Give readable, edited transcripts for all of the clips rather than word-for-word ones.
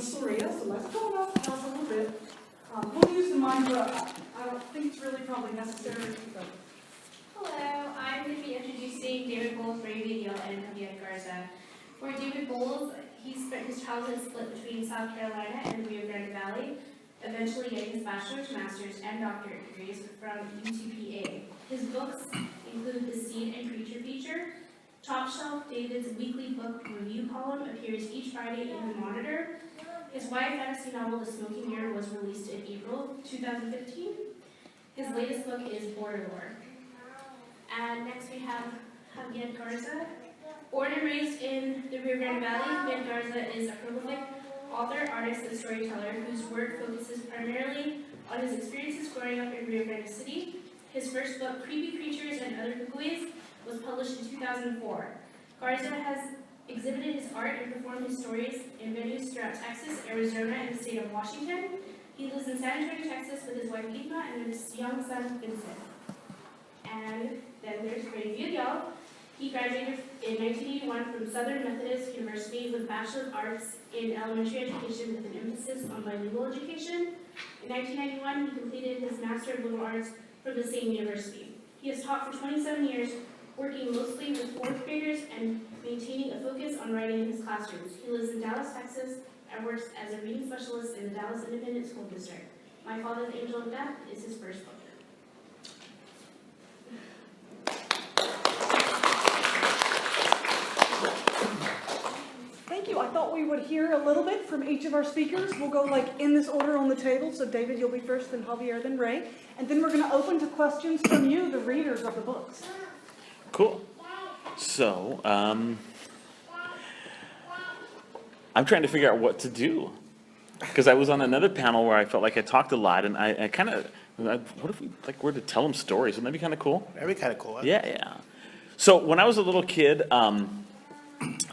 Soria, so let's go about the house a little bit. We'll use the mic, but I don't think it's really probably necessary. But. Hello, I'm going to be introducing David Bowles, Villareal and Xavier Garza. For David Bowles, he spent his childhood split between South Carolina and the Rio Grande Valley, eventually getting his bachelor's, master's, and doctorate degrees from UTPA. His books include The Seed and Creature feature. Top Shelf, David's weekly book review column, appears each Friday in the Monitor. His YA fantasy novel, The Smoking Mirror, was released in April 2015. His latest book is Borderlore. And next we have Xavier Garza. Born and raised in the Rio Grande Valley, Xavier Garza is a prolific author, artist, and storyteller whose work focuses primarily on his experiences growing up in Rio Grande City. His first book, Creepy Creatures and Other Cucuys, was published in 2004. Garza has exhibited his art and performed his stories in venues throughout Texas, Arizona, and the state of Washington. He lives in San Antonio, Texas with his wife Eva and his young son Vincent. And then there's Villareal. He graduated in 1981 from Southern Methodist University with a Bachelor of Arts in Elementary Education with an emphasis on bilingual education. In 1991, he completed his Master of Liberal Arts from the same university. He has taught for 27 years, working mostly with fourth graders and maintaining a focus on writing in his classrooms. He lives in Dallas, Texas, and works as a reading specialist in the Dallas Independent School District. My Father's Angel of Death is his first book. Thank you. I thought we would hear a little bit from each of our speakers. We'll go like in this order on the table. So David, you'll be first, then Javier, then Ray. And then we're going to open to questions from you, the readers of the books. Cool. So, I'm trying to figure out what to do. Because I was on another panel where I felt like I talked a lot, and I kind of, what if we were to tell them stories? Wouldn't that be kind of cool? That'd be kind of cool. Huh? Yeah. So when I was a little kid,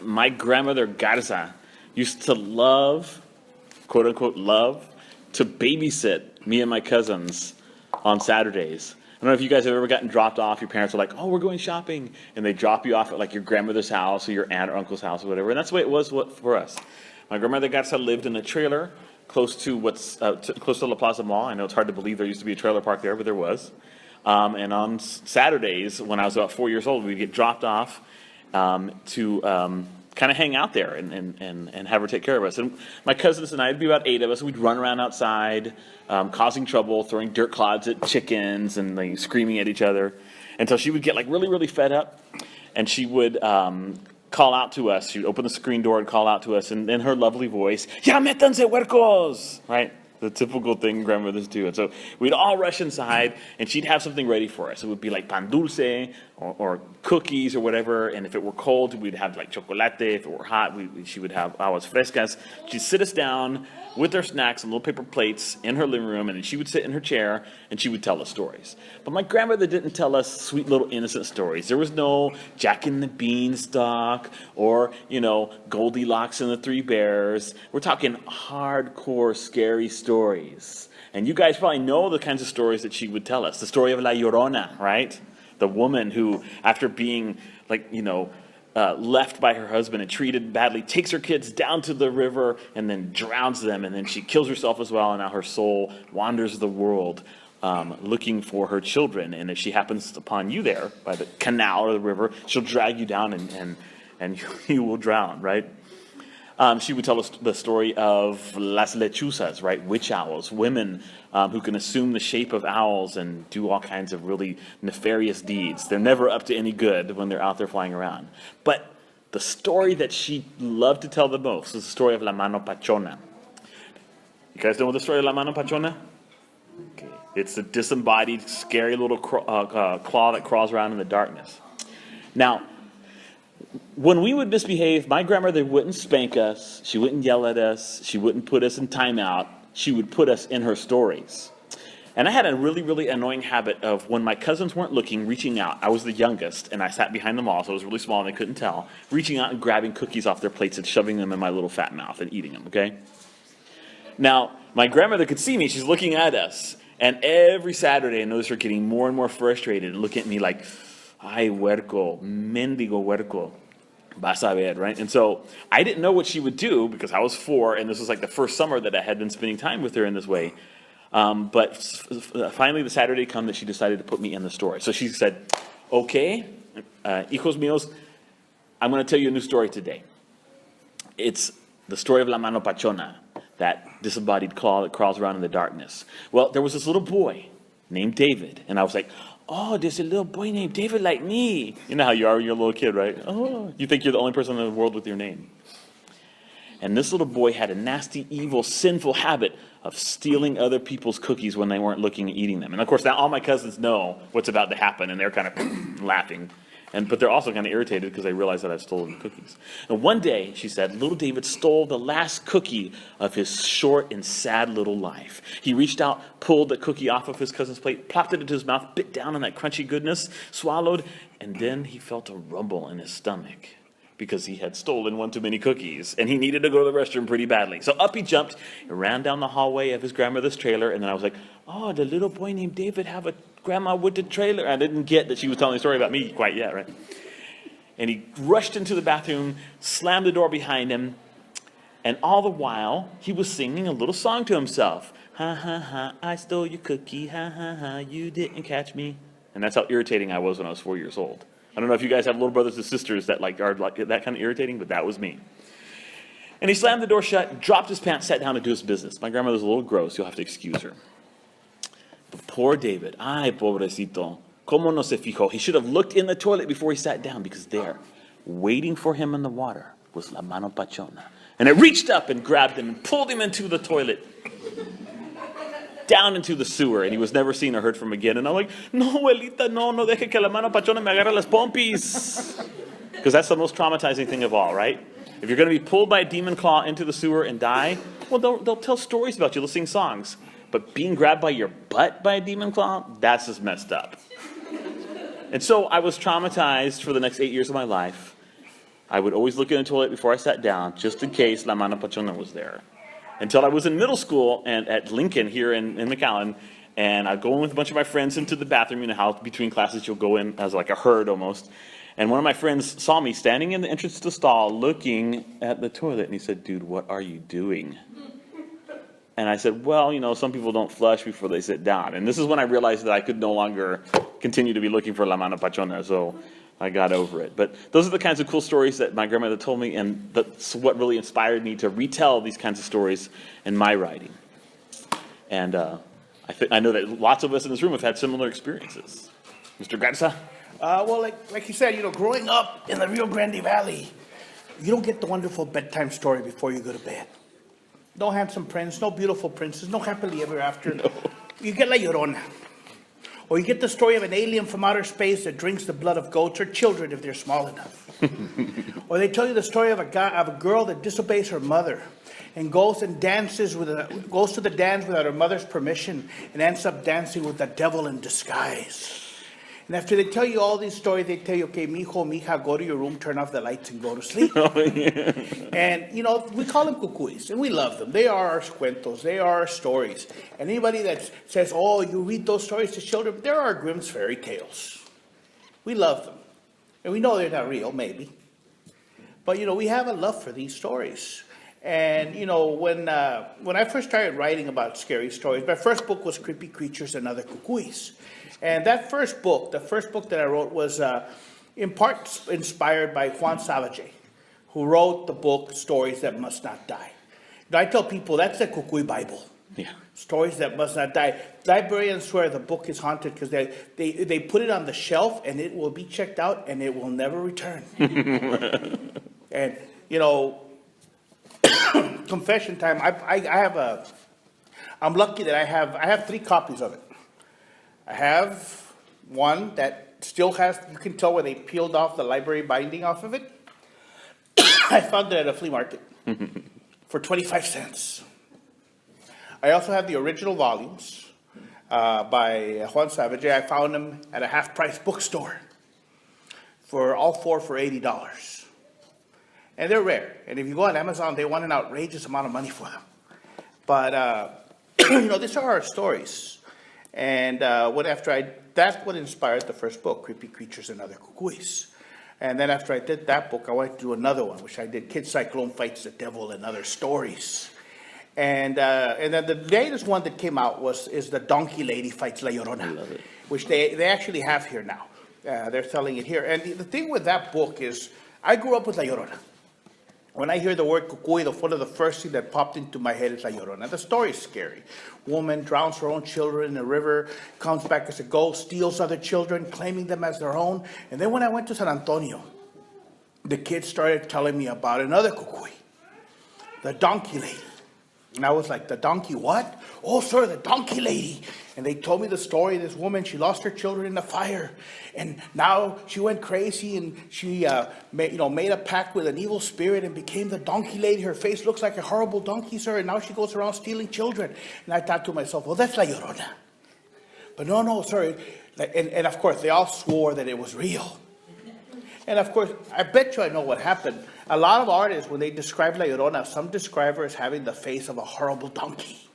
my grandmother Garza used to love, quote unquote, love, to babysit me and my cousins on Saturdays. I don't know if you guys have ever gotten dropped off. Your parents are like, oh, we're going shopping. And they drop you off at like your grandmother's house or your aunt or uncle's house or whatever. And that's the way it was for us. My grandmother Garza lived in a trailer close to close to La Plaza Mall. I know it's hard to believe there used to be a trailer park there, but there was. And on Saturdays, when I was about 4 years old, we'd get dropped off to kind of hang out there and have her take care of us. And my cousins and I, it'd be about 8 of us, we'd run around outside, causing trouble, throwing dirt clods at chickens and like, screaming at each other until she would get like really, really fed up. And she would call out to us. She'd open the screen door and call out to us, and in her lovely voice, "Ya métanse, huercos!" Right? The typical thing grandmothers do. And so we'd all rush inside, and she'd have something ready for us. It would be like pan dulce or cookies or whatever. And if it were cold, we'd have like chocolate. If it were hot, she would have aguas frescas. She'd sit us down with our snacks and little paper plates in her living room, and then she would sit in her chair, and she would tell us stories. But my grandmother didn't tell us sweet little innocent stories. There was no Jack and the Beanstalk or, Goldilocks and the Three Bears. We're talking hardcore, scary stories. And you guys probably know the kinds of stories that she would tell us. The story of La Llorona, right? The woman who, after being, left by her husband and treated badly, takes her kids down to the river and then drowns them, and then she kills herself as well, and now her soul wanders the world looking for her children. And if she happens upon you there by the canal or the river, she'll drag you down and you will drown, right? She would tell us the story of las lechuzas, right? Witch owls, women who can assume the shape of owls and do all kinds of really nefarious deeds. They're never up to any good when they're out there flying around. But the story that she loved to tell the most is the story of La Mano Pachona. You guys know the story of La Mano Pachona? Okay. It's the disembodied, scary little claw that crawls around in the darkness. Now, when we would misbehave, my grandmother wouldn't spank us, she wouldn't yell at us, she wouldn't put us in timeout, she would put us in her stories. And I had a really, really annoying habit of when my cousins weren't looking, reaching out. I was the youngest, and I sat behind them all, so I was really small and they couldn't tell, reaching out and grabbing cookies off their plates and shoving them in my little fat mouth and eating them, okay? Now, my grandmother could see me, she's looking at us, and every Saturday I noticed her getting more and more frustrated and looking at me like, ay, huerco, mendigo huerco. Vas a ver, right? And so I didn't know what she would do because I was 4, and this was like the first summer that I had been spending time with her in this way. But finally, the Saturday come that she decided to put me in the story. So she said, okay, hijos míos, I'm going to tell you a new story today. It's the story of La Mano Pachona, that disembodied claw that crawls around in the darkness. Well, there was this little boy named David, and I was like, oh, there's a little boy named David like me. You know how you are when you're a little kid, right? Oh, you think you're the only person in the world with your name. And this little boy had a nasty, evil, sinful habit of stealing other people's cookies when they weren't looking and eating them. And of course, now all my cousins know what's about to happen, and they're kind of laughing. But they're also kind of irritated because they realize that I've stolen the cookies. And one day, she said, little David stole the last cookie of his short and sad little life. He reached out, pulled the cookie off of his cousin's plate, plopped it into his mouth, bit down on that crunchy goodness, swallowed, and then he felt a rumble in his stomach because he had stolen one too many cookies, and he needed to go to the restroom pretty badly. So up he jumped and ran down the hallway of his grandmother's trailer, and then I was like, oh, the little boy named David have a grandma with the trailer. I didn't get that she was telling a story about me quite yet, right? And he rushed into the bathroom, slammed the door behind him, and all the while, he was singing a little song to himself. Ha, ha, ha, I stole your cookie, ha, ha, ha, you didn't catch me. And that's how irritating I was when I was 4 years old. I don't know if you guys have little brothers and sisters that are like that kind of irritating, but that was me. And he slammed the door shut, dropped his pants, sat down to do his business. My grandmother's a little gross, you'll have to excuse her. But poor David, ay, pobrecito, como no se fijó. He should have looked in the toilet before he sat down, because there, waiting for him in the water, was La Mano Pachona. And it reached up and grabbed him and pulled him into the toilet, down into the sewer, and he was never seen or heard from again. And I'm like, no, abuelita, no deje que La Mano Pachona me agarre las pompis. Because that's the most traumatizing thing of all, right? If you're going to be pulled by a demon claw into the sewer and die, well, they'll tell stories about you, they'll sing songs. But being grabbed by your butt by a demon claw, that's just messed up. And so I was traumatized for the next 8 years of my life. I would always look in the toilet before I sat down, just in case La Mano Pachona was there. Until I was in middle school and at Lincoln here in McAllen, and I'd go in with a bunch of my friends into the bathroom. You know how between classes you'll go in as like a herd almost. And one of my friends saw me standing in the entrance to the stall looking at the toilet, and he said, dude, what are you doing? And I said, well, some people don't flush before they sit down. And this is when I realized that I could no longer continue to be looking for La Mano Pachona, so I got over it. But those are the kinds of cool stories that my grandmother told me, and that's what really inspired me to retell these kinds of stories in my writing. And I know that lots of us in this room have had similar experiences. Mr. Garza? Well, like you said, growing up in the Rio Grande Valley, you don't get the wonderful bedtime story before you go to bed. No handsome prince, no beautiful princess, no happily ever after. No. You get La Llorona. Or you get the story of an alien from outer space that drinks the blood of goats, or children if they're small enough. Or they tell you the story of a girl that disobeys her mother and goes to the dance without her mother's permission and ends up dancing with the devil in disguise. And after they tell you all these stories, they tell you, okay, mijo, mija, go to your room, turn off the lights, and go to sleep. Oh, yeah. And, we call them cucuys, and we love them. They are our cuentos. They are our stories. And anybody that says, oh, you read those stories to children, they're our Grimm's fairy tales. We love them. And we know they're not real, maybe. But, we have a love for these stories. And, when I first started writing about scary stories, my first book was Creepy Creatures and Other Cucuys. And that first book, the first book that I wrote was in part inspired by Juan Savage, who wrote the book Stories That Must Not Die. I tell people that's the Cucuy Bible. Yeah. Stories That Must Not Die. Librarians swear the book is haunted because they put it on the shelf and it will be checked out and it will never return. And, confession time, I'm lucky that I have 3 copies of it. I have one that still has, you can tell where they peeled off the library binding off of it. I found it at a flea market for 25 cents. I also have the original volumes by Juan Savage. I found them at a half-price bookstore for all 4 for $80. And they're rare. And if you go on Amazon, they want an outrageous amount of money for them. But, these are our stories. And that's what inspired the first book, Creepy Creatures and Other Cucuys. And then after I did that book, I wanted to do another one, which I did, Kid Cyclone Fights the Devil and Other Stories. And then the latest one that came out is the Donkey Lady Fights La Llorona. I love it. Which they actually have here now. They're selling it here. And the thing with that book is, I grew up with La Llorona. When I hear the word cucuy, the first thing that popped into my head is La Llorona. The story is scary. Woman drowns her own children in a river, comes back as a ghost, steals other children, claiming them as their own. And then when I went to San Antonio, the kids started telling me about another cucuy, the Donkey Lady. And I was like, the donkey what? Oh, sir, the Donkey Lady. And they told me the story of this woman. She lost her children in the fire. And now she went crazy and she made a pact with an evil spirit and became the Donkey Lady. Her face looks like a horrible donkey, sir. And now she goes around stealing children. And I thought to myself, well, that's La Llorona. But no, sir. And of course, they all swore that it was real. And of course, I bet you I know what happened. A lot of artists, when they describe La Llorona, some describe her as having the face of a horrible donkey.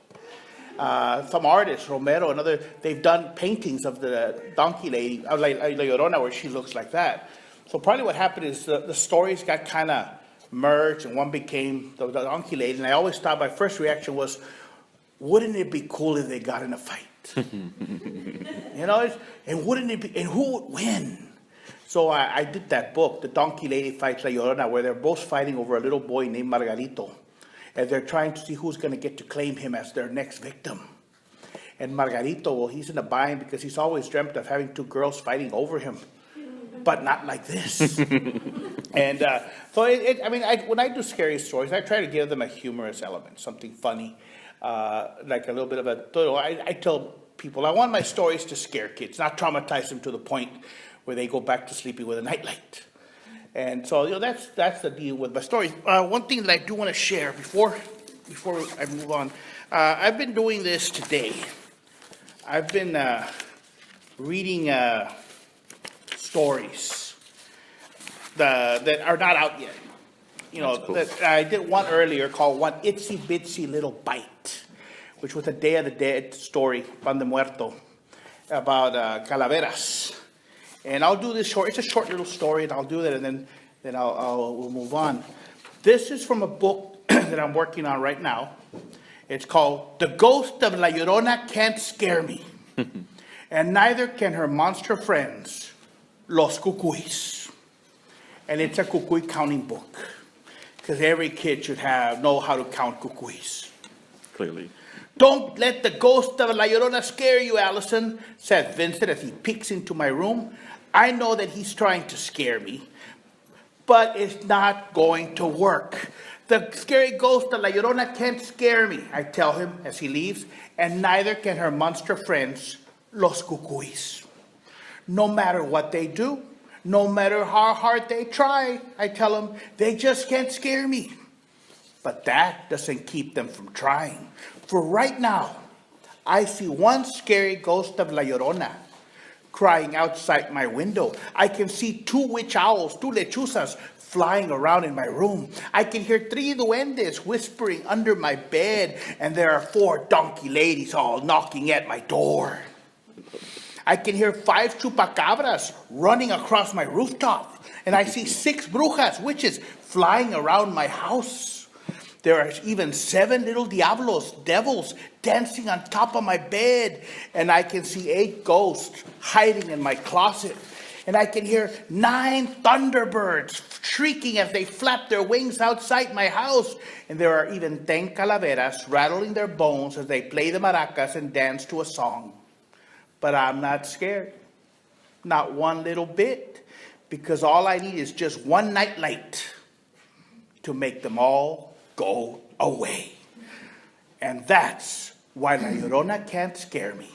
Some artists, Romero and other, they've done paintings of the Donkey Lady, like La Llorona, where she looks like that. So probably what happened is the stories got kind of merged, and one became the Donkey Lady. And I always thought my first reaction was, wouldn't it be cool if they got in a fight? And wouldn't it be, and who would win? So I did that book, The Donkey Lady Fights La Llorona, where they're both fighting over a little boy named Margarito. And they're trying to see who's going to get to claim him as their next victim. And Margarito, well, he's in a bind because he's always dreamt of having two girls fighting over him. But not like this. And so, when I do scary stories, I try to give them a humorous element, something funny, like a little bit of a... I tell people, I want my stories to scare kids, not traumatize them to the point where they go back to sleeping with a nightlight. And so, that's the deal with my stories. One thing that I do want to share before I move on, I've been doing this today. I've been reading stories that are not out yet. Cool. That I did one earlier called One Itsy Bitsy Little Bite, which was a Day of the Dead story, Pan de Muerto, about calaveras. And I'll do this short. It's a short little story, and I'll do that, and then we'll move on. This is from a book that I'm working on right now. It's called The Ghost of La Llorona Can't Scare Me, and neither can her monster friends, Los Cucuys. And it's a cucuy counting book, because every kid should know how to count cucuys. Clearly. Don't let the ghost of La Llorona scare you, Allison, said Vincent as he peeks into my room. I know that he's trying to scare me, but it's not going to work. The scary ghost of La Llorona can't scare me, I tell him as he leaves, and neither can her monster friends, Los Cucuys. No matter what they do, no matter how hard they try, I tell them, they just can't scare me. But that doesn't keep them from trying. For right now, I see one scary ghost of La Llorona crying outside my window. I can see two witch owls, two lechuzas, flying around in my room. I can hear three duendes whispering under my bed, and there are 4 donkey ladies all knocking at my door. I can hear 5 chupacabras running across my rooftop, and I see 6 brujas, witches, flying around my house. There are even 7 little diablos, devils, dancing on top of my bed. And I can see 8 ghosts hiding in my closet. And I can hear 9 thunderbirds shrieking as they flap their wings outside my house. And there are even 10 calaveras rattling their bones as they play the maracas and dance to a song. But I'm not scared. Not one little bit. Because all I need is just one nightlight to make them all go away. And that's why La Llorona can't scare me.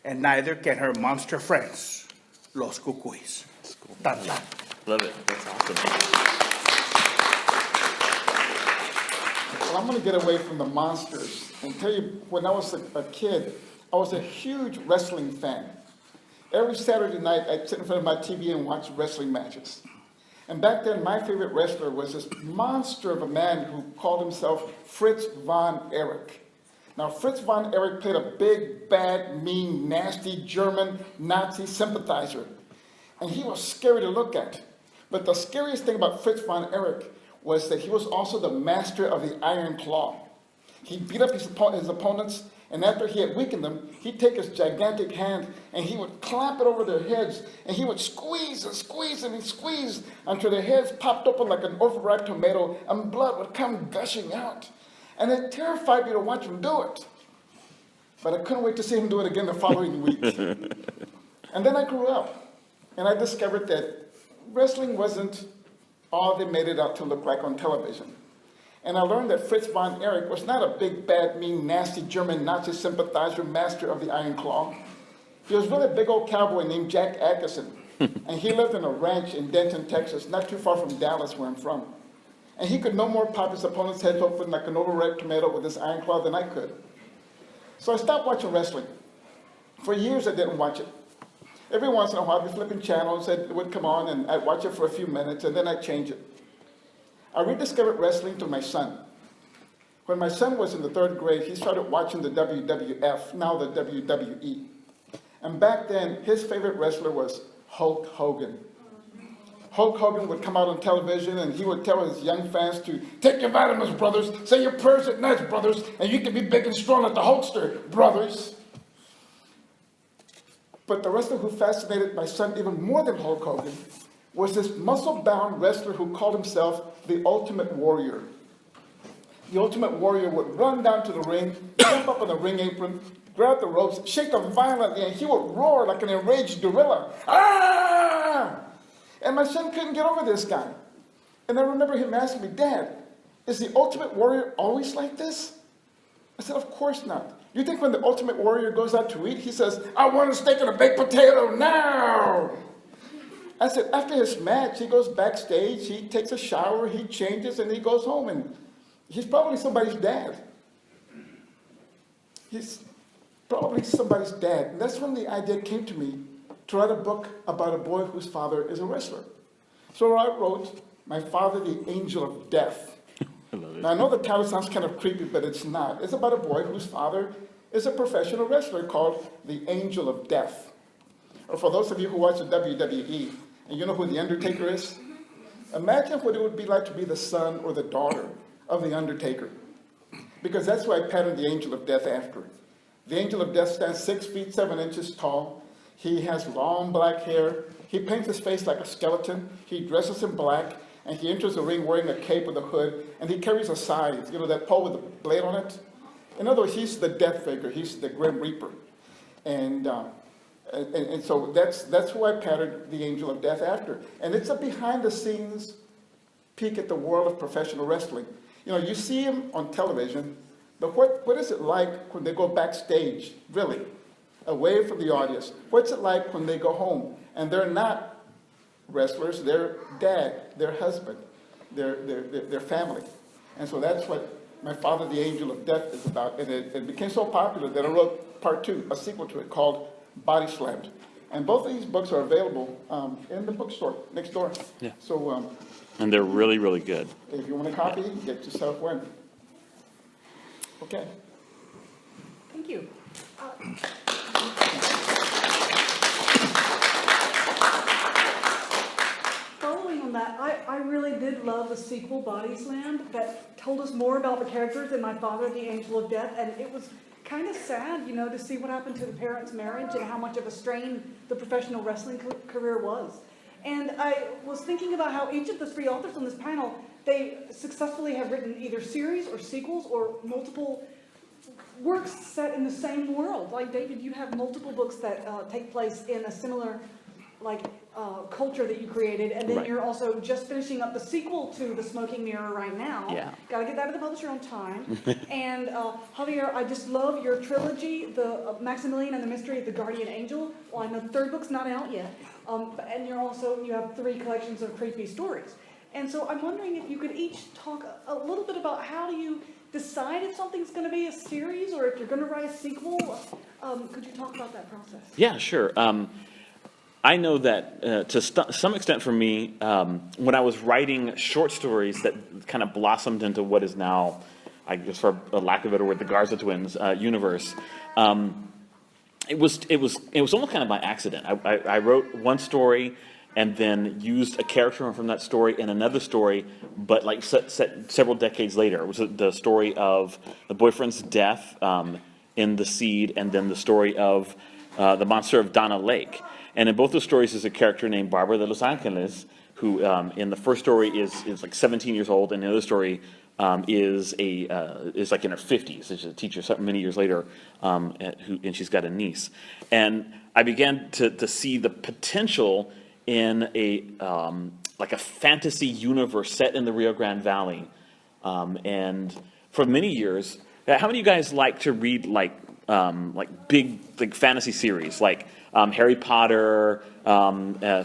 And neither can her monster friends, Los Cucuys. Cool. Tan tan. Love it. That's awesome. Well, I'm going to get away from the monsters and tell you, when I was a kid, I was a huge wrestling fan. Every Saturday night, I'd sit in front of my TV and watch wrestling matches. And back then, my favorite wrestler was this monster of a man who called himself Fritz von Erich. Now, Fritz von Erich played a big, bad, mean, nasty German Nazi sympathizer. And he was scary to look at. But the scariest thing about Fritz von Erich was that he was also the master of the iron claw. He beat up his opponents, and after he had weakened them, he'd take his gigantic hand and he would clamp it over their heads, and he would squeeze and squeeze and squeeze until their heads popped open like an overripe tomato, and blood would come gushing out. And it terrified me to watch him do it. But I couldn't wait to see him do it again the following week. And then I grew up, and I discovered that wrestling wasn't all they made it out to look like on television. And I learned that Fritz von Erich was not a big, bad, mean, nasty German Nazi sympathizer, master of the iron claw. He was really a big old cowboy named Jack Atkinson. And he lived in a ranch in Denton, Texas, not too far from Dallas, where I'm from. And he could no more pop his opponent's head open like an overripe tomato with his iron claw than I could. So I stopped watching wrestling. For years, I didn't watch it. Every once in a while, I'd be flipping channels, it would come on, and I'd watch it for a few minutes, and then I'd change it. I rediscovered wrestling through my son. When my son was in the 3rd grade, he started watching the WWF, now the WWE. And back then, his favorite wrestler was Hulk Hogan. Hulk Hogan would come out on television, and he would tell his young fans to take your vitamins, brothers, say your prayers at night, brothers, and you can be big and strong like the Hulkster, brothers. But the wrestler who fascinated my son even more than Hulk Hogan was this muscle-bound wrestler who called himself the Ultimate Warrior. The Ultimate Warrior would run down to the ring, jump up on the ring apron, grab the ropes, shake them violently, and he would roar like an enraged gorilla. Ah! And my son couldn't get over this guy. And I remember him asking me, Dad, is the Ultimate Warrior always like this? I said, of course not. You think when the Ultimate Warrior goes out to eat, he says, I want a steak and a baked potato now? I said, after his match, he goes backstage, he takes a shower, he changes, and he goes home, and he's probably somebody's dad. He's probably somebody's dad. And that's when the idea came to me to write a book about a boy whose father is a wrestler. So I wrote, My Father, the Angel of Death. Now, I know the title sounds kind of creepy, but it's not. It's about a boy whose father is a professional wrestler called the Angel of Death. Or for those of you who watch the WWE, and you know who the Undertaker is, imagine what it would be like to be the son or the daughter of the Undertaker. Because that's who I patterned the Angel of Death after. The Angel of Death stands 6 feet 7 inches tall. He has long black hair. He paints his face like a skeleton. He dresses in black. And he enters the ring wearing a cape with a hood, and he carries a scythe, you know, that pole with the blade on it. In other words, he's the death figure. He's the Grim Reaper. And so that's who I patterned the Angel of Death after. And it's a behind-the-scenes peek at the world of professional wrestling. You know, you see him on television, but what is it like when they go backstage, really, away from the audience? What's it like when they go home and they're not wrestlers, their dad, their husband, their family? And so that's what My Father, the Angel of Death is about. And it became so popular that I wrote part 2, a sequel to it called Body Slammed. And both of these books are available in the bookstore next door. Yeah. So, And they're really, really good. if you want a copy, get yourself one. Okay. Thank you. Following on that, I really did love the sequel, Body Slammed, that told us more about the characters than My Father, the Angel of Death, and it was kind of sad, you know, to see what happened to the parents' marriage and how much of a strain the professional wrestling career was. And I was thinking about how each of the 3 authors on this panel, they successfully have written either series or sequels or multiple works set in the same world. Like David, you have multiple books that take place in a similar culture that you created, and then Right. you're also just finishing up the sequel to The Smoking Mirror right now. Yeah. Got to get that to the publisher on time. And Javier, I just love your trilogy, the Maximilian and the Mystery of the Guardian Angel. Well, I know the 3rd book's not out yet. And you have 3 collections of creepy stories. And so I'm wondering if you could each talk a little bit about how do you decide if something's going to be a series or if you're going to write a sequel. Could you talk about that process? Yeah, sure. I know that to some extent for me, when I was writing short stories that kind of blossomed into what is now, I guess for a lack of a better word, the Garza twins universe, it was almost kind of by accident. I wrote one story, and then used a character from that story in another story, but like set several decades later. It was the story of the boyfriend's death in The Seed, and then the story of the monster of Donna Lake. And in both those stories is a character named Barbara de Los Angeles, who in the first story is like 17 years old, and the other story is like in her 50s. She's a teacher many years later, and she's got a niece. And I began to see the potential in like a fantasy universe set in the Rio Grande Valley. And for many years, how many of you guys like to read like big like fantasy series, like Harry Potter,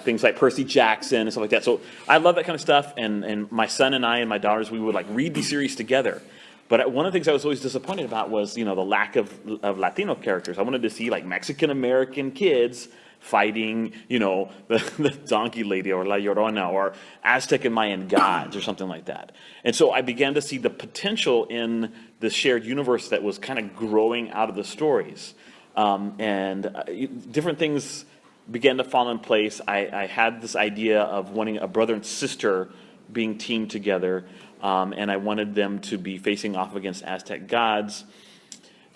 things like Percy Jackson and stuff like that? So I love that kind of stuff, and my son and I and my daughters, we would like read these series together. But one of the things I was always disappointed about was, the lack of Latino characters. I wanted to see like Mexican American kids fighting, the donkey lady or La Llorona or Aztec and Mayan gods or something like that. And so I began to see the potential in the shared universe that was kind of growing out of the stories. Different things began to fall in place. I had this idea of wanting a brother and sister being teamed together, and I wanted them to be facing off against Aztec gods.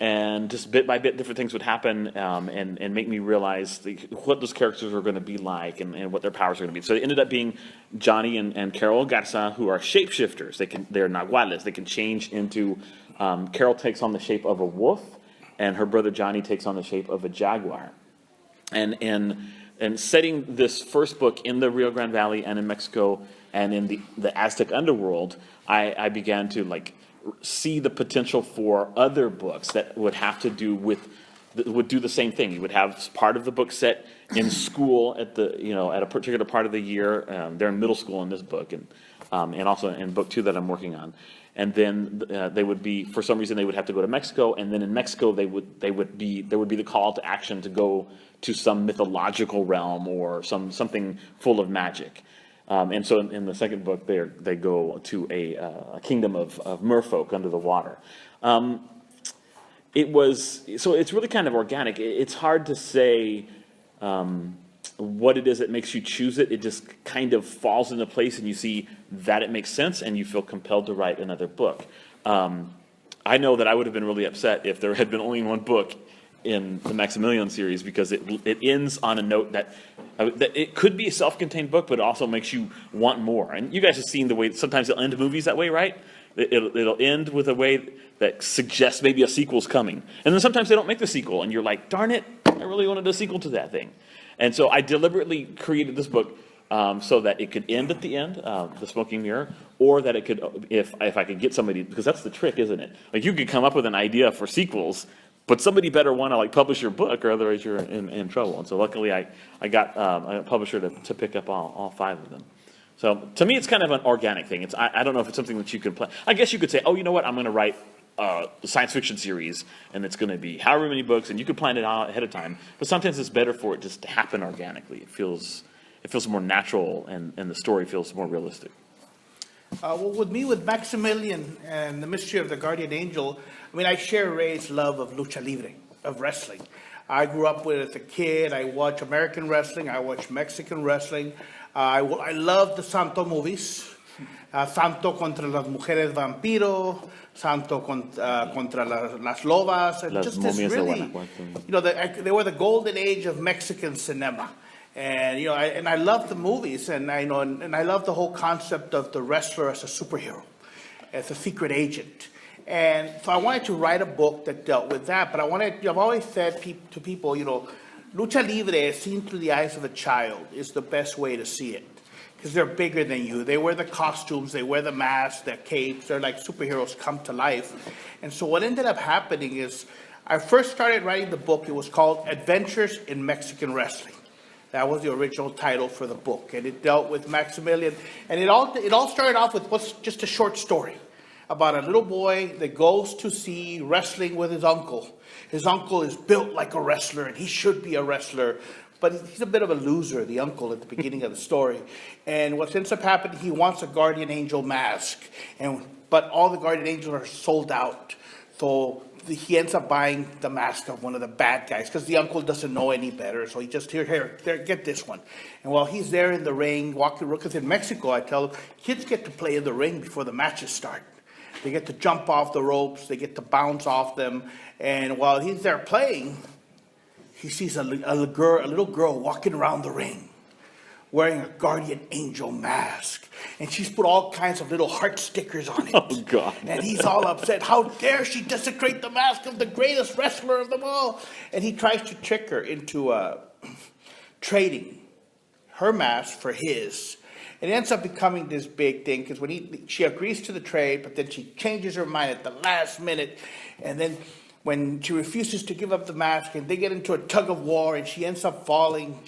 And just bit by bit, different things would happen and make me realize what those characters were going to be like and what their powers were going to be. So it ended up being Johnny and Carol Garza, who are shapeshifters. They're nahuales. They can change into. Carol takes on the shape of a wolf, and her brother Johnny takes on the shape of a jaguar. And setting this first book in the Rio Grande Valley and in Mexico and in the Aztec underworld, I began to see the potential for other books that would have to do would do the same thing. You would have part of the book set in school at a particular part of the year. They're in middle school in this book, and also in book 2 that I'm working on. And then they would be, for some reason, they would have to go to Mexico, and then in Mexico there would be the call to action to go to some mythological realm or something full of magic. And so in the second book, they go to a kingdom of merfolk under the water. So it's really kind of organic. It's hard to say what it is that makes you choose it. It just kind of falls into place, and you see that it makes sense, and you feel compelled to write another book. I know that I would have been really upset if there had been only one book in the Maximilian series, because it ends on a note that it could be a self-contained book, but it also makes you want more. And you guys have seen the way sometimes they'll end movies that way, right? It'll end with a way that suggests maybe a sequel's coming. And then sometimes they don't make the sequel, and you're like, darn it, I really wanted a sequel to that thing. And so I deliberately created this book so that it could end at the end, The Smoking Mirror, or that it could, if I could get somebody, because that's the trick, isn't it? Like, you could come up with an idea for sequels, but somebody better want to publish your book, or otherwise you're in trouble. And so luckily I got a publisher to pick up all 5 of them. So to me, it's kind of an organic thing. I don't know if it's something that you can plan. I guess you could say, oh, you know what, I'm going to write a science fiction series, and it's going to be however many books, and you could plan it out ahead of time. But sometimes it's better for it just to happen organically. It feels more natural, and the story feels more realistic. Well, with Maximilian and the Mystery of the Guardian Angel, I share Ray's love of lucha libre, of wrestling. I grew up with it as a kid. I watch American wrestling. I watch Mexican wrestling. I love the Santo movies. Santo contra las mujeres vampiro, Santo contra las lobas. And just this really, they were the golden age of Mexican cinema. And I love the movies, and I love the whole concept of the wrestler as a superhero, as a secret agent. And so I wanted to write a book that dealt with that. But I've always said to people, lucha libre, seen through the eyes of a child, is the best way to see it, because they're bigger than you. They wear the costumes, they wear the masks, the capes. They're like superheroes come to life. And so what ended up happening is, I first started writing the book. It was called Adventures in Mexican Wrestling. That was the original title for the book, and it dealt with Maximilian. And it all started off with what's just a short story about a little boy that goes to see wrestling with his uncle. His uncle is built like a wrestler, and he should be a wrestler, but he's a bit of a loser, the uncle, at the beginning of the story. And what ends up happening, he wants a guardian angel mask, but all the guardian angels are sold out. So he ends up buying the mask of one of the bad guys because the uncle doesn't know any better. So he just, here, get this one. And while he's there in the ring, walking, because in Mexico, I tell them, kids get to play in the ring before the matches start. They get to jump off the ropes. They get to bounce off them. And while he's there playing, he sees a little girl walking around the ring wearing a guardian angel mask. And she's put all kinds of little heart stickers on it. Oh, God. And he's all upset. How dare she desecrate the mask of the greatest wrestler of them all? And he tries to trick her into trading her mask for his. And it ends up becoming this big thing because she agrees to the trade, but then she changes her mind at the last minute. And then when she refuses to give up the mask, and they get into a tug of war, and she ends up falling.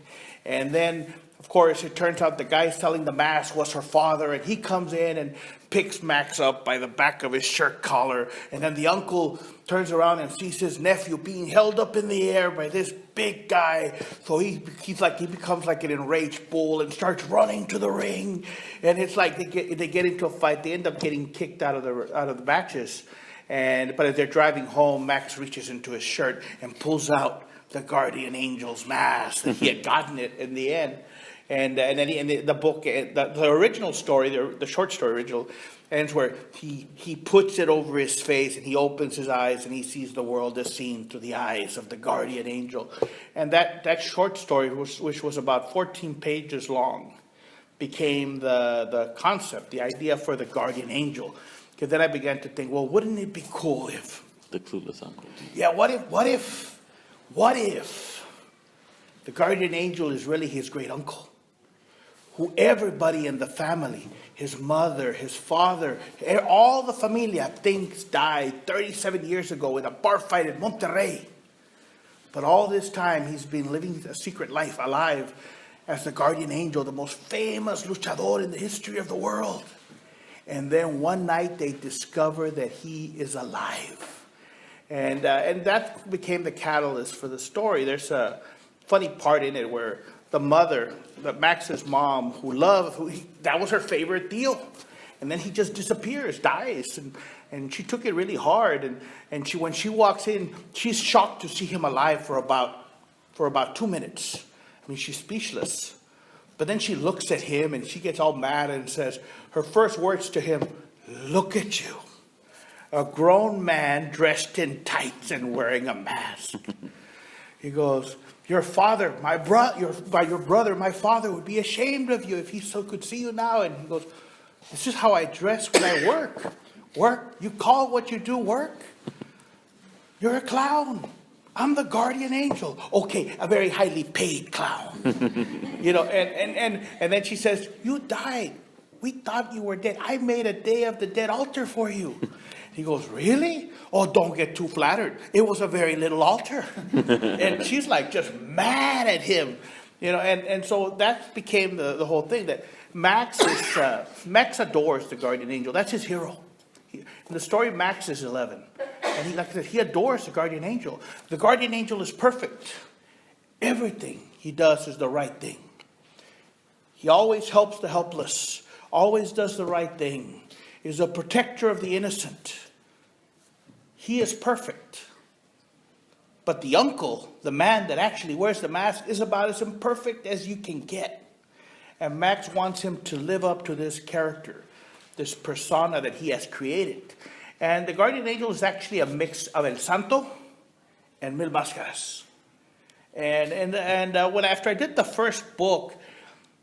And then, of course, it turns out the guy selling the mask was her father, and he comes in and picks Max up by the back of his shirt collar. And then the uncle turns around and sees his nephew being held up in the air by this big guy. So he becomes like an enraged bull and starts running to the ring. And it's like they get into a fight. They end up getting kicked out of the matches. But as they're driving home, Max reaches into his shirt and pulls out the guardian angel's mask that he had gotten it in the end. And then the book, the original story, the short story original, ends where he puts it over his face and he opens his eyes and he sees the world as seen through the eyes of the guardian angel. And that short story, which was about 14 pages long, became the concept, the idea for the guardian angel. Because then I began to think, well, wouldn't it be cool if... The clueless uncle. Yeah, what if the guardian angel is really his great uncle? Who everybody in the family, his mother, his father, all the familia thinks died 37 years ago in a bar fight in Monterrey. But all this time he's been living a secret life, alive as the guardian angel, the most famous luchador in the history of the world. And then one night they discover that he is alive. And that became the catalyst for the story. There's a funny part in it where the mother, Max's mom, that was her favorite deal. And then he just disappears, dies. And she took it really hard. And when she walks in, she's shocked to see him alive for about 2 minutes. I mean, she's speechless. But then she looks at him and she gets all mad and says, her first words to him, "Look at you. A grown man dressed in tights and wearing a mask." He goes, "Your father, your brother, my father would be ashamed of you if he so could see you now." And he goes, "This is how I dress when I work. Work? You call what you do work? You're a clown. I'm the guardian angel." "Okay, a very highly paid clown." And then she says, "You died. We thought you were dead. I made a Day of the Dead altar for you." He goes, "Really? Oh, don't get too flattered. It was a very little altar." And she's like just mad at him, and so that became the whole thing, that Max adores the guardian angel. That's his hero. In the story, Max is 11. And like I said, he adores the guardian angel. The guardian angel is perfect. Everything he does is the right thing. He always helps the helpless, always does the right thing, is a protector of the innocent. He is perfect. But the uncle, the man that actually wears the mask, is about as imperfect as you can get. And Max wants him to live up to this character, this persona that he has created. And the guardian angel is actually a mix of El Santo and Mil Máscaras. And when after I did the first book,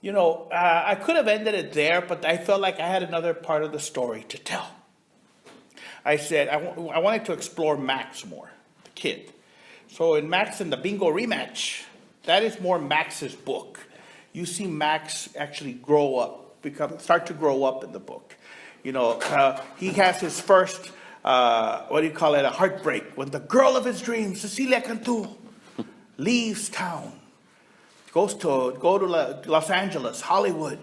I could have ended it there, but I felt like I had another part of the story to tell. I said I wanted to explore Max more, the kid. So in Max and the Bingo Rematch, that is more Max's book. You see Max actually grow up, start to grow up in the book. He has his first, a heartbreak, when the girl of his dreams, Cecilia Cantu, leaves town, go to Los Angeles, Hollywood.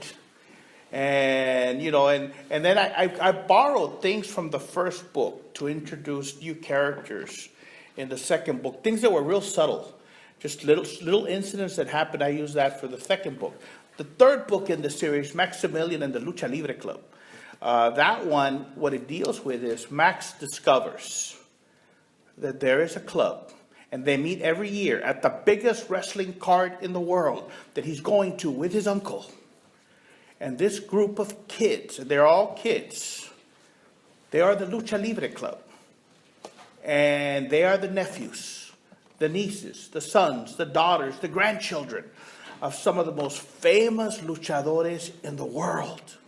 And then I borrowed things from the first book to introduce new characters in the second book, things that were real subtle, just little incidents that happened. I used that for the second book. The third book in the series, Maximilian and the Lucha Libre Club, that one, what it deals with is Max discovers that there is a club, and they meet every year at the biggest wrestling card in the world that he's going to with his uncle. And this group of kids, and they're all kids, they are the Lucha Libre Club. And they are the nephews, the nieces, the sons, the daughters, the grandchildren of some of the most famous luchadores in the world.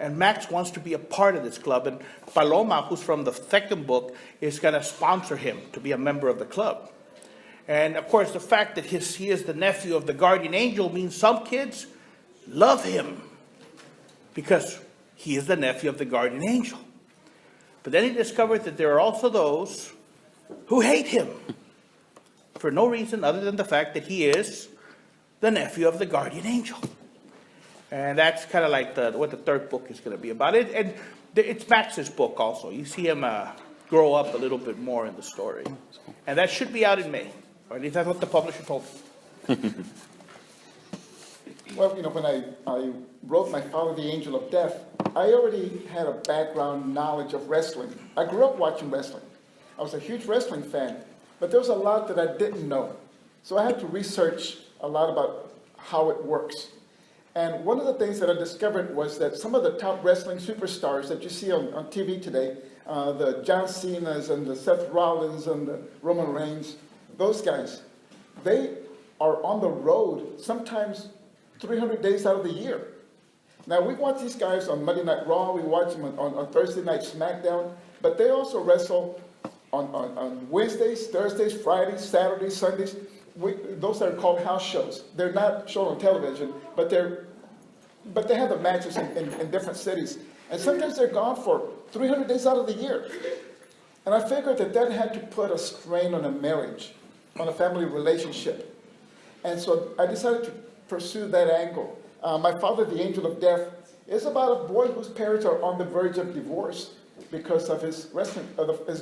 And Max wants to be a part of this club. And Paloma, who's from the second book, is going to sponsor him to be a member of the club. And of course, the fact that he is the nephew of the guardian angel means some kids love him because he is the nephew of the guardian angel. But then he discovered that there are also those who hate him for no reason other than the fact that he is the nephew of the guardian angel. And that's kind of like what the third book is going to be about. And it's Max's book also. You see him grow up a little bit more in the story. And that should be out in May. Or at least that's what the publisher told me. Well, when I wrote My Father, the Angel of Death, I already had a background knowledge of wrestling. I grew up watching wrestling. I was a huge wrestling fan, but there was a lot that I didn't know. So I had to research a lot about how it works. And one of the things that I discovered was that some of the top wrestling superstars that you see on TV today, the John Cena's and the Seth Rollins and the Roman Reigns, those guys, they are on the road sometimes 300 days out of the year. Now, we watch these guys on Monday Night Raw, we watch them on Thursday Night SmackDown, but they also wrestle on Wednesdays, Thursdays, Fridays, Saturdays, Sundays. Those are called house shows. They're not shown on television, but they have the matches in different cities. And sometimes they're gone for 300 days out of the year. And I figured that had to put a strain on a marriage, on a family relationship. And so I decided to pursue that angle. My Father, the Angel of Death, is about a boy whose parents are on the verge of divorce because of his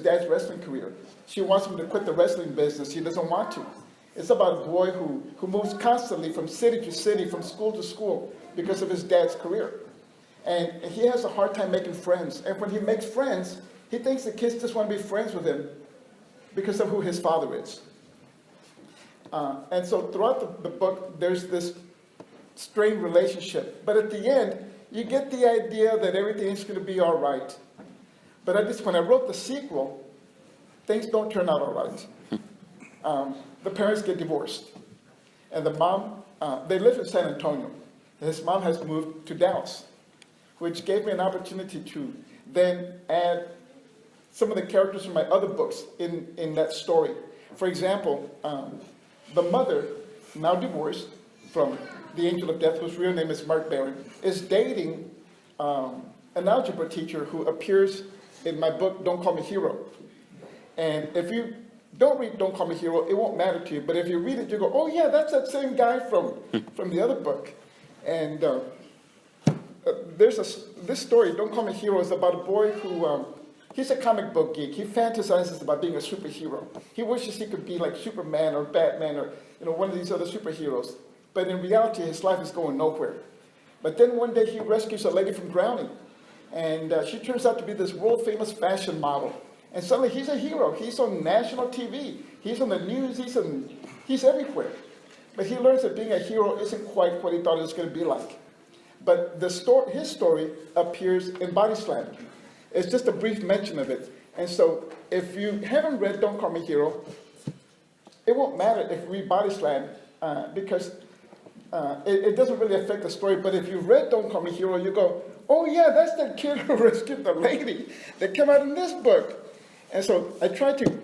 dad's wrestling career. She wants him to quit the wrestling business. He doesn't want to. It's about a boy who moves constantly from city to city, from school to school, because of his dad's career. And he has a hard time making friends. And when he makes friends, he thinks the kids just want to be friends with him because of who his father is. And so throughout the book, there's this strained relationship. But at the end, you get the idea that everything's going to be all right. But when I wrote the sequel, things don't turn out all right. The parents get divorced. And the mom, they live in San Antonio. His mom has moved to Dallas, which gave me an opportunity to then add some of the characters from my other books in that story. For example, the mother, now divorced from the Angel of Death, whose real name is Mark Barron, is dating an algebra teacher who appears in my book, Don't Call Me Hero. And if you don't read Don't Call Me Hero, it won't matter to you. But if you read it, you go, oh yeah, that's that same guy from the other book. And this story, Don't Call Me Hero, is about a boy who, he's a comic book geek. He fantasizes about being a superhero. He wishes he could be like Superman or Batman or one of these other superheroes. But in reality, his life is going nowhere. But then one day he rescues a lady from drowning. And she turns out to be this world-famous fashion model. And suddenly he's a hero. He's on national TV. He's on the news. He's everywhere. But he learns that being a hero isn't quite what he thought it was going to be like. But his story appears in Body Slam. It's just a brief mention of it. And so if you haven't read Don't Call Me Hero, it won't matter if you read Body Slam because it doesn't really affect the story. But if you've read Don't Call Me Hero, you go, oh yeah, that's that kid who rescued the lady that came out in this book. And so I try to,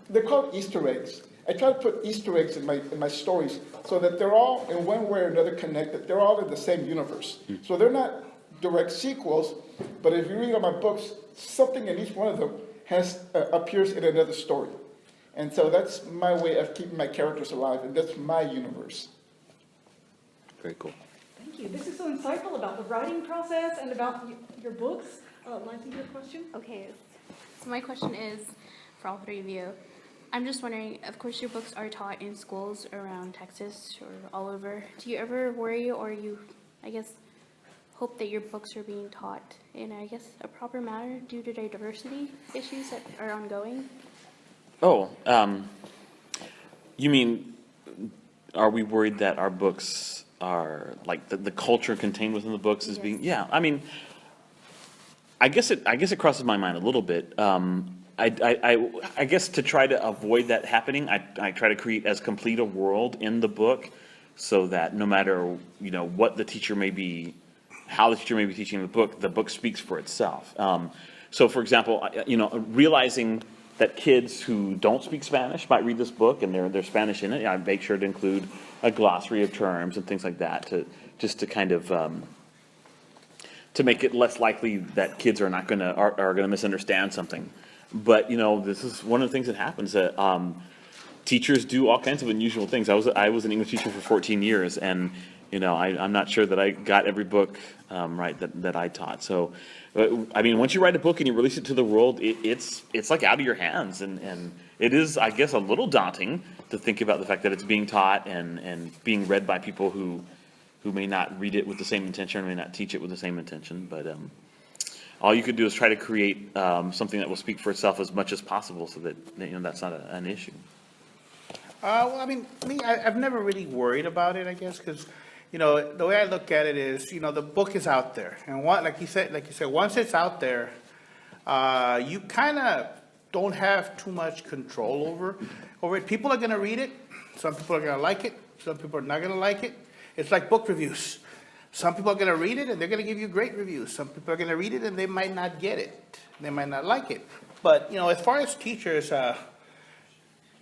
they're called Easter eggs. I try to put Easter eggs in my stories so that they're all in one way or another connected. They're all in the same universe. So they're not direct sequels, but if you read all my books, something in each one of them appears in another story. And so that's my way of keeping my characters alive, and that's my universe. Very cool. Thank you. This is so insightful about the writing process and about your books. Liza, your question? Okay, so my question is for all three of you. I'm just wondering, of course your books are taught in schools around Texas or all over. Do you ever worry or you, I guess, hope that your books are being taught in, I guess, a proper manner due to diversity issues that are ongoing? Oh, you mean, are we worried that our books are, like, the culture contained within the books is being, yeah, I mean, I guess it crosses my mind a little bit. I guess to try to avoid that happening, I try to create as complete a world in the book so that no matter, what the teacher may be, how the teacher may be teaching the book speaks for itself. So for example, realizing that kids who don't speak Spanish might read this book and they're Spanish in it, I make sure to include a glossary of terms and things like that to kind of to make it less likely that kids are gonna misunderstand something. But this is one of the things that happens that teachers do all kinds of unusual things. I was an English teacher for 14 years, and I'm not sure that I got every book right that I taught. So, I mean, once you write a book and you release it to the world, it's like out of your hands, and it is, I guess, a little daunting to think about the fact that it's being taught and being read by people who may not read it with the same intention or may not teach it with the same intention. But all you could do is try to create something that will speak for itself as much as possible, so that that's not an issue. Well, I mean, I've never really worried about it, I guess, because, the way I look at it is, the book is out there. And like you said, once it's out there, you kind of don't have too much control over it. People are going to read it. Some people are going to like it. Some people are not going to like it. It's like book reviews. Some people are going to read it and they're going to give you great reviews. Some people are going to read it and they might not get it. They might not like it. But, as far as teachers,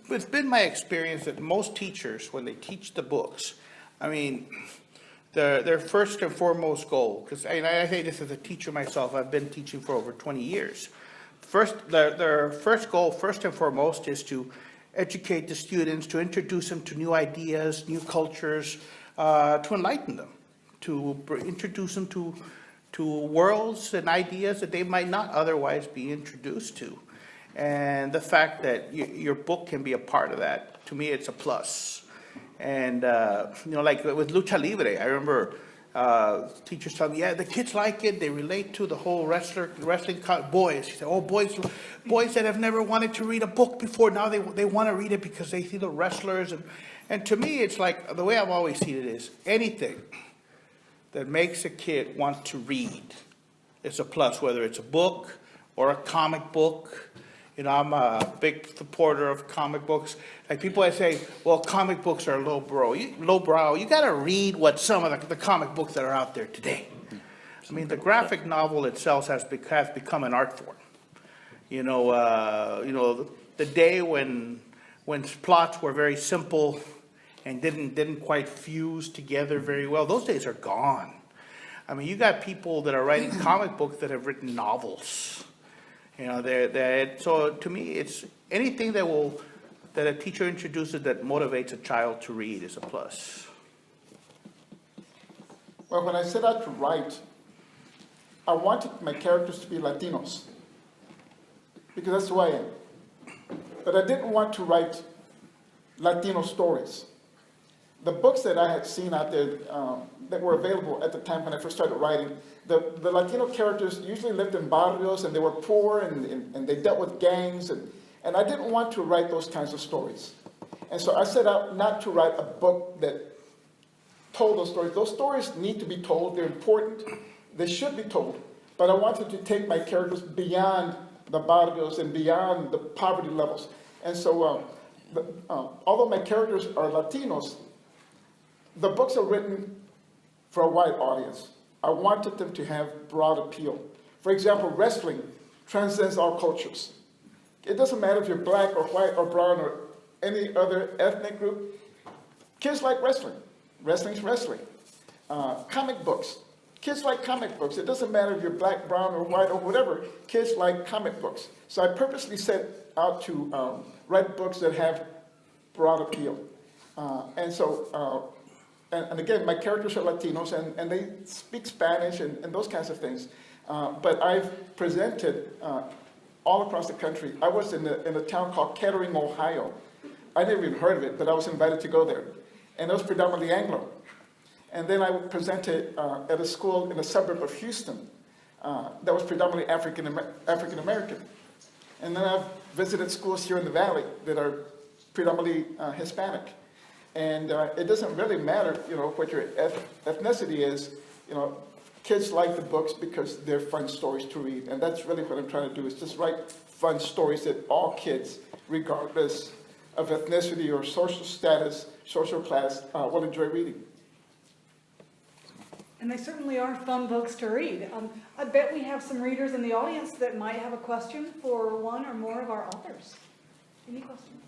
it's been my experience that most teachers, when they teach the books, I mean, their first and foremost goal, because I say this as a teacher myself, I've been teaching for over 20 years. Their first goal, first and foremost, is to educate the students, to introduce them to new ideas, new cultures, to enlighten them, to introduce them to worlds and ideas that they might not otherwise be introduced to. And the fact that your book can be a part of that, to me, it's a plus. And, like with Lucha Libre, I remember teachers telling me, yeah, the kids like it. They relate to the whole wrestling boys. He said, oh, boys that have never wanted to read a book before, now they want to read it because they see the wrestlers. And to me, it's like, the way I've always seen it is, anything that makes a kid want to read is a plus, whether it's a book or a comic book. I'm a big supporter of comic books. Like people that say, well, comic books are lowbrow. You got to read what some of the comic books that are out there today. I mean, the graphic novel itself has become an art form. The day when plots were very simple and didn't quite fuse together very well, those days are gone. I mean, you got people that are writing comic books that have written novels. So to me, it's anything that a teacher introduces that motivates a child to read is a plus. Well, when I set out to write, I wanted my characters to be Latinos, because that's who I am. But I didn't want to write Latino stories. The books that I had seen out there that were available at the time when I first started writing, the Latino characters usually lived in barrios and they were poor and they dealt with gangs and I didn't want to write those kinds of stories. And so I set out not to write a book that told those stories. Those stories need to be told. They're important. They should be told. But I wanted to take my characters beyond the barrios and beyond the poverty levels. And so although my characters are Latinos, the books are written for a wide audience. I wanted them to have broad appeal. For example, wrestling transcends all cultures. It doesn't matter if you're black or white or brown or any other ethnic group. Kids like wrestling. Wrestling's wrestling. Comic books. Kids like comic books. It doesn't matter if you're black, brown, or white, or whatever. Kids like comic books. So I purposely set out to write books that have broad appeal. And again, my characters are Latinos, and they speak Spanish and those kinds of things. But I've presented all across the country. I was in a town called Kettering, Ohio. I never even heard of it, but I was invited to go there. And it was predominantly Anglo. And then I presented at a school in a suburb of Houston that was predominantly African American. And then I've visited schools here in the Valley that are predominantly Hispanic. And it doesn't really matter, what your ethnicity is. Kids like the books because they're fun stories to read. And that's really what I'm trying to do, is just write fun stories that all kids, regardless of ethnicity or social status, social class, will enjoy reading. And they certainly are fun books to read. I bet we have some readers in the audience that might have a question for one or more of our authors. Any questions?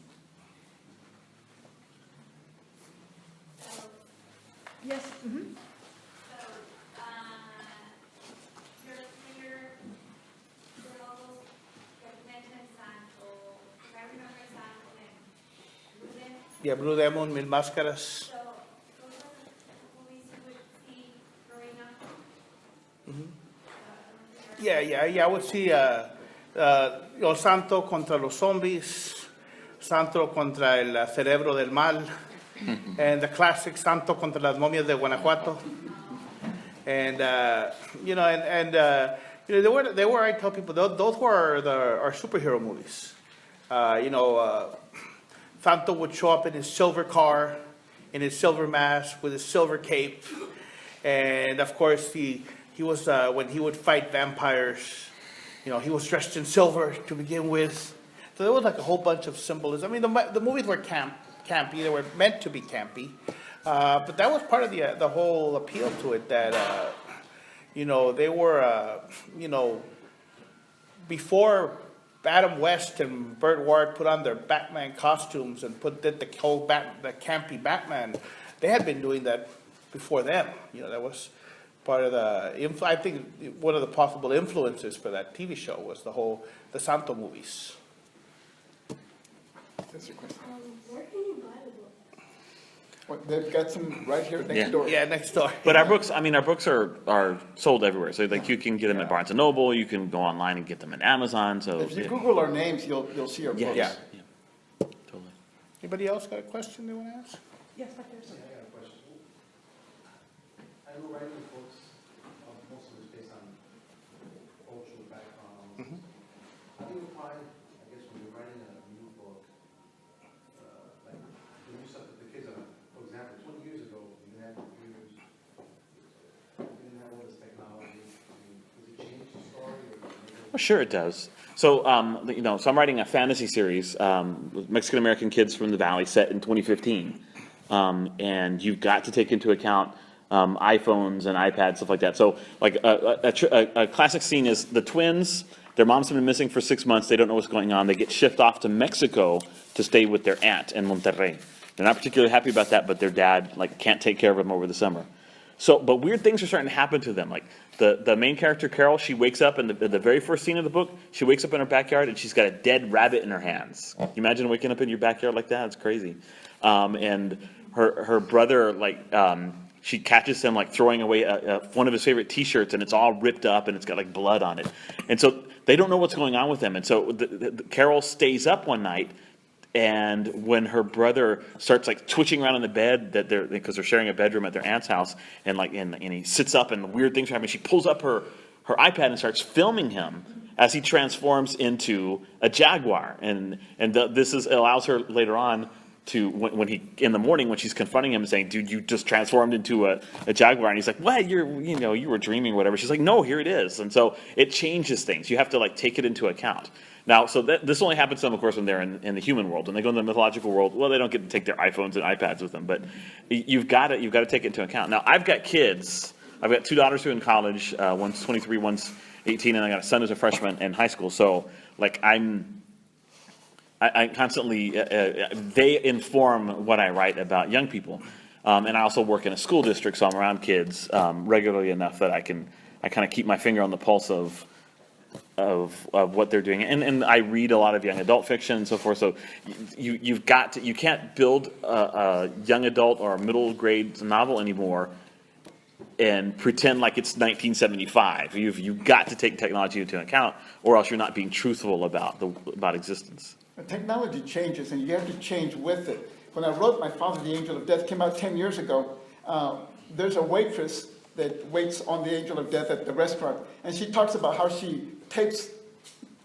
Yes? Mm-hmm. Yeah, Blue Demon, Mil Máscaras. Yeah, I would see Santo contra los zombies, Santo contra el cerebro del mal, and the classic Santo contra las momias de Guanajuato. And, they were, I tell people, those were our superhero movies. Santo would show up in his silver car, in his silver mask, with his silver cape. And, of course, he was, when he would fight vampires, he was dressed in silver to begin with. So there was like a whole bunch of symbolism. I mean, the movies were campy. They were meant to be campy. But that was part of the whole appeal to it, that, they were, before Adam West and Burt Ward put on their Batman costumes and did the whole the campy Batman, they had been doing that before them. That was part of I think one of the possible influences for that TV show was the Santo movies. That's your question. Where can you buy the book? Well, they've got some right here next door. Yeah, next door. But our books are sold everywhere. So like you can get them at Barnes and Noble, you can go online and get them at Amazon. So If you Google our names, you'll see our books. yeah, totally. Anybody else got a question they want to ask? Yes, back there, sir. I got a question. I know writing books, most of it's based on cultural background. How do you find, I guess, when you're writing a new book, like the new stuff that the kids are, for example, 20 years ago, you didn't have computers, you didn't have all this technology. I mean, does it change the story? Well, sure it does. So, so I'm writing a fantasy series with Mexican-American kids from the Valley set in 2015. And you've got to take into account iPhones and iPads, stuff like that. So, like a classic scene is the twins, their moms have been missing for 6 months, they don't know what's going on, they get shipped off to Mexico to stay with their aunt in Monterrey. They're not particularly happy about that, but their dad can't take care of them over the summer. So, but weird things are starting to happen to them. Like the main character, Carol, she wakes up in the very first scene of the book, she wakes up in her backyard and she's got a dead rabbit in her hands. Can you imagine waking up in your backyard like that? It's crazy. And her brother, she catches him throwing away one of his favorite T-shirts, and it's all ripped up and it's got blood on it. And so they don't know what's going on with him. And so Carol stays up one night, and when her brother starts twitching around in the bed because they're sharing a bedroom at their aunt's house, and he sits up and weird things are happening, she pulls up her iPad and starts filming him as he transforms into a jaguar. And this allows her later on to when he in the morning when she's confronting him and saying, "Dude, you just transformed into a jaguar," and he's like, "What? You were dreaming, or whatever." She's like, "No, here it is." And so it changes things. You have to take it into account. Now, so this only happens to them, of course, when they're in the human world. When they go in the mythological world, well, they don't get to take their iPhones and iPads with them. But you've got to take it into account. Now, I've got kids. I've got 2 daughters who are in college. One's 23, one's 18, and I got a son who's a freshman in high school. So I constantly, they inform what I write about young people. And I also work in a school district, so I'm around kids regularly enough that I kind of keep my finger on the pulse of what they're doing. And I read a lot of young adult fiction and so forth. So you can't build a young adult or a middle grade novel anymore and pretend like it's 1975. You've got to take technology into account, or else you're not being truthful about existence. Technology changes, and you have to change with it. When I wrote My Father, the Angel of Death, came out 10 years ago, there's a waitress that waits on the Angel of Death at the restaurant, and she talks about how she tapes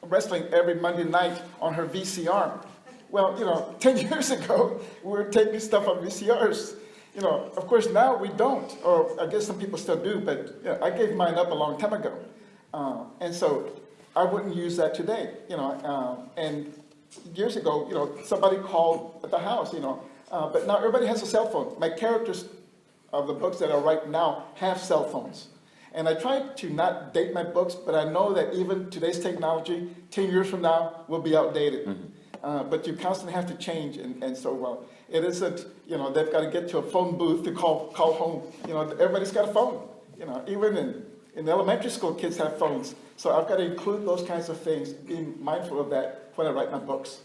wrestling every Monday night on her VCR. Well, 10 years ago, we were taping stuff on VCRs. Of course, now we don't, or I guess some people still do, but I gave mine up a long time ago. And so I wouldn't use that today, and years ago, somebody called at the house, but now everybody has a cell phone. My characters of the books that I write now have cell phones. And I try to not date my books, but I know that even today's technology, 10 years from now, will be outdated. But you constantly have to change, and so it isn't, they've got to get to a phone booth to call home. Everybody's got a phone. Even in elementary school, kids have phones. So I've got to include those kinds of things, being mindful of that when I write my books.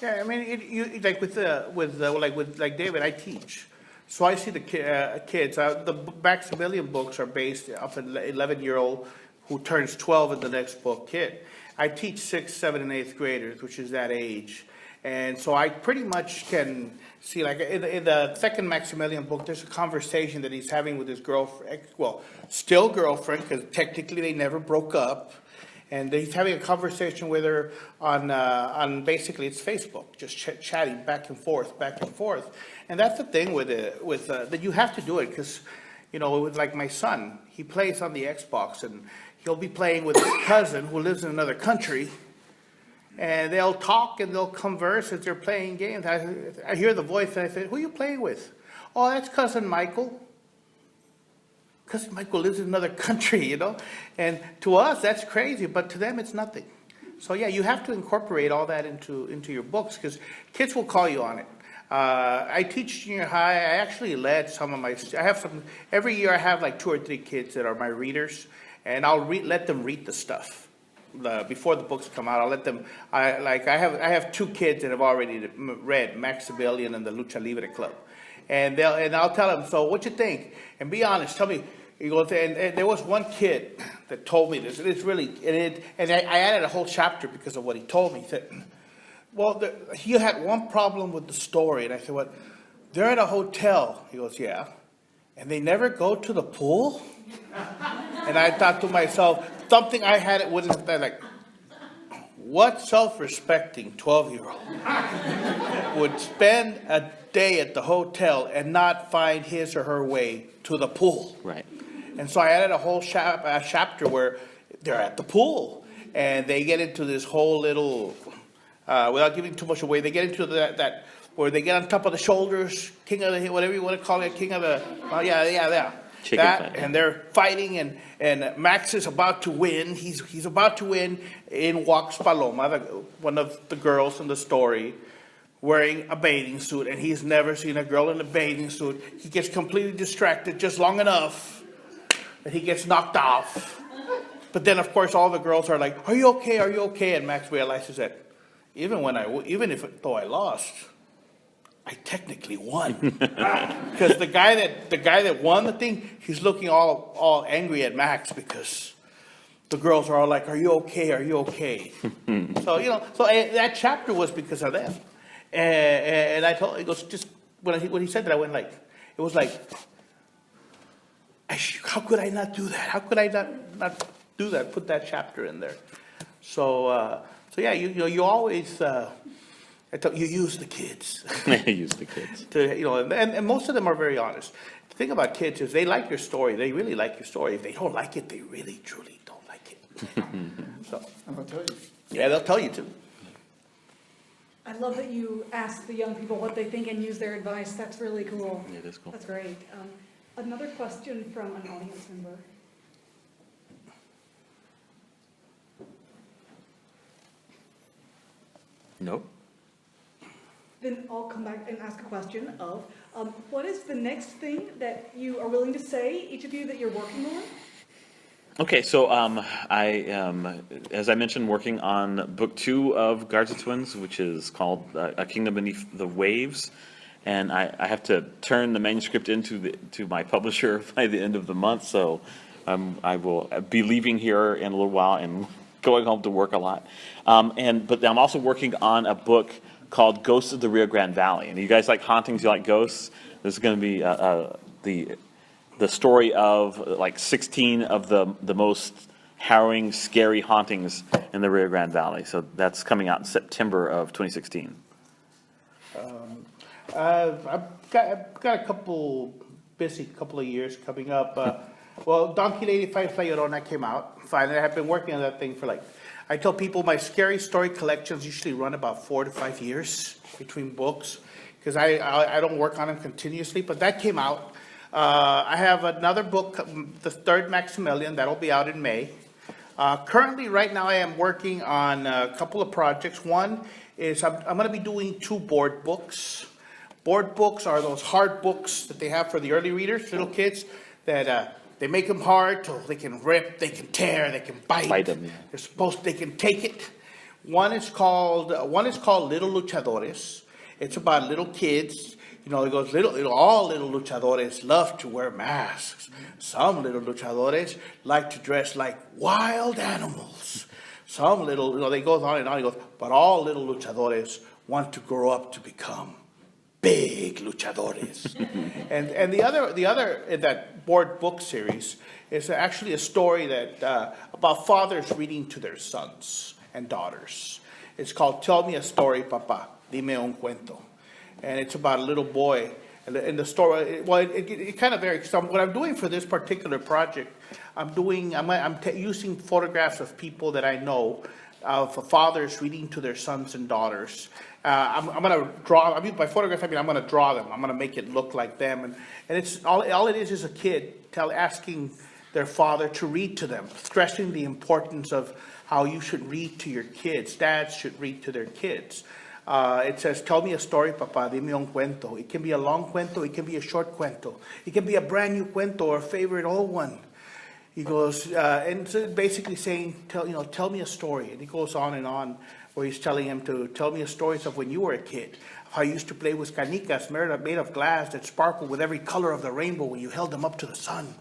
Yeah, I mean, like David, I teach. So I see the kids. The Maximilian books are based off an 11-year-old who turns 12 in the next book kid. I teach 6th, 7th, and 8th graders, which is that age. And so I pretty much can see, like in the second Maximilian book, there's a conversation that he's having with his girlfriend, well, still girlfriend, because technically they never broke up. And he's having a conversation with her on basically it's Facebook, just chatting back and forth. And that's the thing with that you have to do it because, with like my son, he plays on the Xbox and he'll be playing with his cousin who lives in another country. And they'll talk and they'll converse as they're playing games. I hear the voice and I say, "Who are you playing with?" "Oh, that's cousin Michael." Cousin Michael lives in another country, And to us, that's crazy, but to them, it's nothing. So yeah, you have to incorporate all that into your books because kids will call you on it. I teach junior high. I actually led some of my. Every year I have like 2 or 3 kids that are my readers, and I'll let them read the stuff. Before the books come out, I'll let them. I have 2 kids that have already read Maximilian and the Lucha Libre Club, and I'll tell them. "So what you think? And be honest. Tell me." He goes, and there was one kid that told me this. It's really, and I added a whole chapter because of what he told me. He said, "Well, he had one problem with the story," and I said, "What? They're at a hotel." He goes, "Yeah, and they never go to the pool." And I thought to myself, something I had it wouldn't have been like, what self-respecting 12-year-old would spend a day at the hotel and not find his or her way to the pool? Right. And so I added a whole chapter where they're at the pool and they get into this whole little, without giving too much away, they get into that where they get on top of the shoulders, king of the, whatever you want to call it, king of the, yeah. Chicken fight. And they're fighting, and Max is about to win. He's about to win. In walks Paloma, one of the girls in the story, wearing a bathing suit, and he's never seen a girl in a bathing suit. He gets completely distracted just long enough that he gets knocked off. But then, of course, all the girls are like, "Are you okay? Are you okay?" And Max realizes that though I lost, I technically won. Because the guy that won the thing, he's looking all angry at Max because the girls are all like, "Are you okay? Are you okay?" So that chapter was because of them. And I told, he goes, just when he said that, I went like, it was like, how could I not do that? How could I not do that? Put that chapter in there. So yeah, you always. You use the kids. Use the kids. And most of them are very honest. The thing about kids is they like your story. They really like your story. If they don't like it, they really, truly don't like it. So I'm going to tell you. Yeah, they'll tell you too. I love that you ask the young people what they think and use their advice. That's really cool. It is cool. That's great. Another question from an audience member. Nope. Then I'll come back and ask a question of, what is the next thing that you are willing to say, each of you, that you're working on? Okay, so I am, as I mentioned, working on book 2 of Garza Twins, which is called A Kingdom Beneath the Waves. And I have to turn the manuscript to my publisher by the end of the month, so I will be leaving here in a little while and going home to work a lot. But I'm also working on a book called Ghosts of the Rio Grande Valley. And you guys like hauntings, you like ghosts? This is going to be the story of like 16 of the most harrowing, scary hauntings in the Rio Grande Valley. So that's coming out in September of 2016. I've got a couple of years coming up. Well, Donkey Lady Fights La Llorona came out. Finally, I've been working on that thing for I tell people my scary story collections usually run about 4 to 5 years between books, because I don't work on them continuously, but that came out. I have another book, the third Maximilian, that'll be out in May. Currently, right now, I am working on a couple of projects. One is I'm going to be doing 2 board books. Board books are those hard books that they have for the early readers, little kids, that they make them hard so they can rip, they can tear, they can bite. Bite them, yeah. They can take it. One is called Little Luchadores. It's about little kids. It goes all little luchadores love to wear masks. Some little luchadores like to dress like wild animals. Some little, they goes on and on. He goes, but all little luchadores want to grow up to become big luchadores. and the other in that board book series is actually a story that about fathers reading to their sons and daughters. It's called Tell Me a Story, Papa. Dime un cuento. And it's about a little boy. And the story, it kind of varies. So what I'm doing for this particular project, I'm using photographs of people that I know, of fathers reading to their sons and daughters. I'm going to draw. By photographs, I'm going to draw them. I'm going to make it look like them. And it's all it is a kid asking their father to read to them, stressing the importance of how you should read to your kids. Dads should read to their kids. It says, tell me a story, Papa, dime un cuento. It can be a long cuento, it can be a short cuento. It can be a brand new cuento or a favorite old one. He goes, and so basically saying, tell me a story. And he goes on, where he's telling him to tell me a story of when you were a kid. How you used to play with canicas made of glass that sparkled with every color of the rainbow when you held them up to the sun.